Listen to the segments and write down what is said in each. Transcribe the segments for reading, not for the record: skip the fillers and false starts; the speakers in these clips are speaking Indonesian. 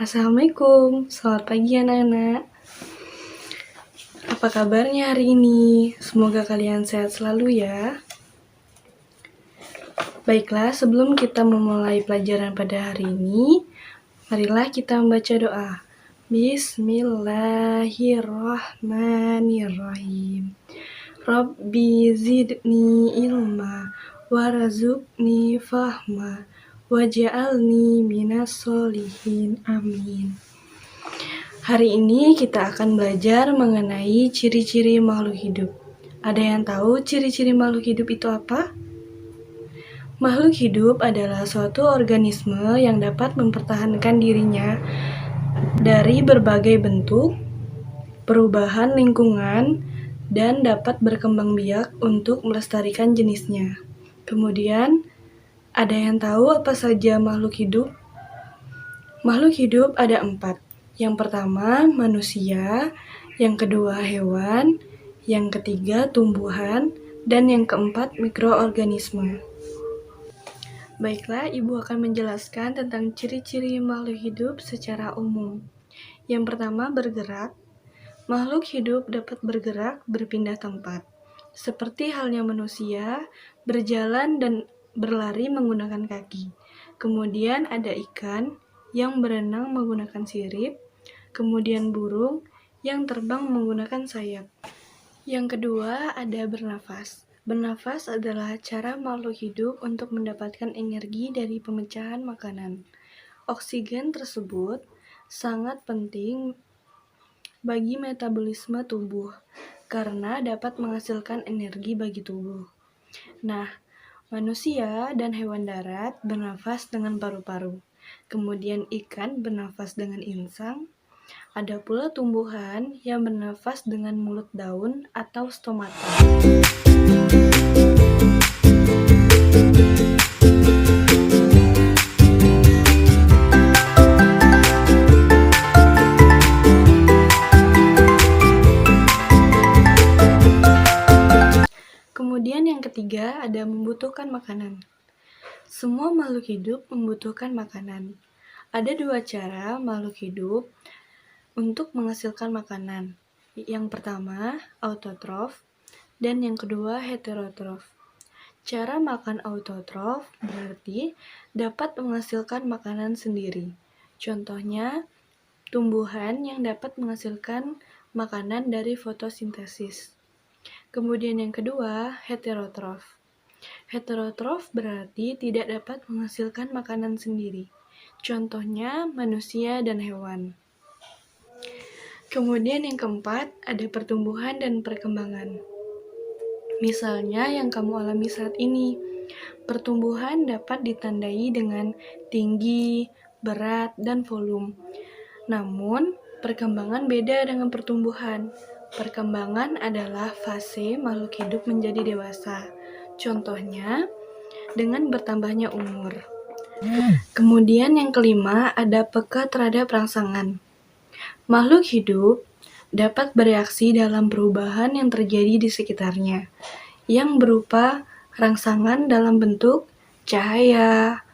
Assalamualaikum, selamat pagi anak-anak. Apa kabarnya hari ini? Semoga kalian sehat selalu ya. Baiklah, sebelum kita memulai pelajaran pada hari ini, marilah kita membaca doa. Bismillahirrahmanirrahim. Rabbi zidni ilma warzuqni fahma waj'alni minas sholihin. Amin. Hari ini kita akan belajar mengenai ciri-ciri makhluk hidup. Ada yang tahu ciri-ciri makhluk hidup itu apa? Makhluk hidup adalah suatu organisme yang dapat mempertahankan dirinya dari berbagai bentuk, perubahan lingkungan, dan dapat berkembang biak untuk melestarikan jenisnya. Kemudian, ada yang tahu apa saja makhluk hidup? Makhluk hidup ada 4. Yang pertama, manusia. Yang kedua, hewan. Yang ketiga, tumbuhan. Dan yang keempat, mikroorganisme. Baiklah, Ibu akan menjelaskan tentang ciri-ciri makhluk hidup secara umum. Yang pertama, bergerak. Makhluk hidup dapat bergerak berpindah tempat. Seperti halnya manusia, berjalan dan berlari menggunakan kaki. Kemudian ada ikan yang berenang menggunakan sirip. Kemudian burung yang terbang menggunakan sayap. Yang kedua ada bernafas. Bernafas adalah cara makhluk hidup untuk mendapatkan energi dari pemecahan makanan. Oksigen tersebut sangat penting bagi metabolisme tubuh karena dapat menghasilkan energi bagi tubuh. Nah, manusia dan hewan darat bernafas dengan paru-paru. Kemudian ikan bernafas dengan insang. Ada pula tumbuhan yang bernafas dengan mulut daun atau stomata. Kemudian yang ketiga ada membutuhkan makanan. Semua makhluk hidup membutuhkan makanan. Ada 2 cara makhluk hidup untuk menghasilkan makanan. Yang pertama, autotrof, dan yang kedua, heterotrof. Cara makan autotrof berarti dapat menghasilkan makanan sendiri. Contohnya, tumbuhan yang dapat menghasilkan makanan dari fotosintesis. Kemudian yang kedua, heterotrof. Heterotrof berarti tidak dapat menghasilkan makanan sendiri. Contohnya, manusia dan hewan. Kemudian yang keempat, ada pertumbuhan dan perkembangan. Misalnya yang kamu alami saat ini. Pertumbuhan dapat ditandai dengan tinggi, berat, dan volume. Namun, perkembangan beda dengan pertumbuhan. Perkembangan adalah fase makhluk hidup menjadi dewasa. Contohnya, dengan bertambahnya umur. Kemudian yang kelima, ada peka terhadap rangsangan. Makhluk hidup dapat bereaksi dalam perubahan yang terjadi di sekitarnya, yang berupa rangsangan dalam bentuk cahaya,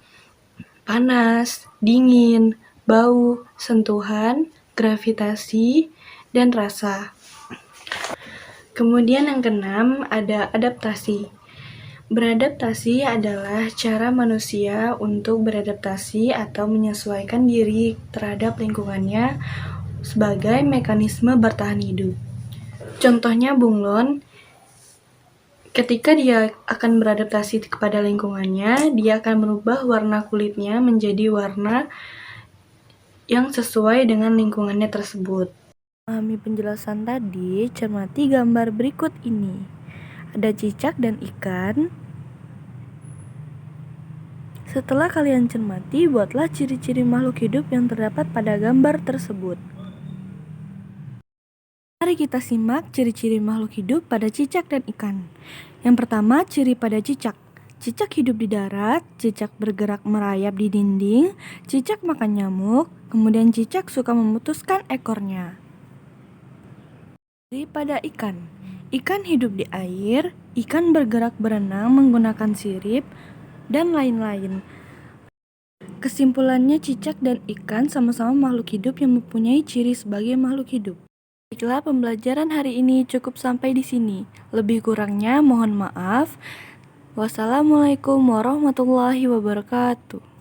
panas, dingin, bau, sentuhan, gravitasi, dan rasa. Kemudian yang keenam ada adaptasi. Beradaptasi adalah cara manusia untuk beradaptasi atau menyesuaikan diri terhadap lingkungannya sebagai mekanisme bertahan hidup. Contohnya bunglon, ketika dia akan beradaptasi kepada lingkungannya, dia akan merubah warna kulitnya menjadi warna yang sesuai dengan lingkungannya tersebut. Memahami penjelasan tadi, cermati gambar berikut ini. Ada cicak dan ikan. Setelah kalian cermati, buatlah ciri-ciri makhluk hidup yang terdapat pada gambar tersebut. Mari kita simak ciri-ciri makhluk hidup pada cicak dan ikan. Yang pertama, ciri pada cicak. Cicak hidup di darat, cicak bergerak merayap di dinding, cicak makan nyamuk, kemudian cicak suka memutuskan ekornya. Ciri pada ikan. Ikan hidup di air, ikan bergerak berenang menggunakan sirip, dan lain-lain. Kesimpulannya, cicak dan ikan sama-sama makhluk hidup yang mempunyai ciri sebagai makhluk hidup. Baiklah, pembelajaran hari ini cukup sampai di sini. Lebih kurangnya mohon maaf. Wassalamualaikum warahmatullahi wabarakatuh.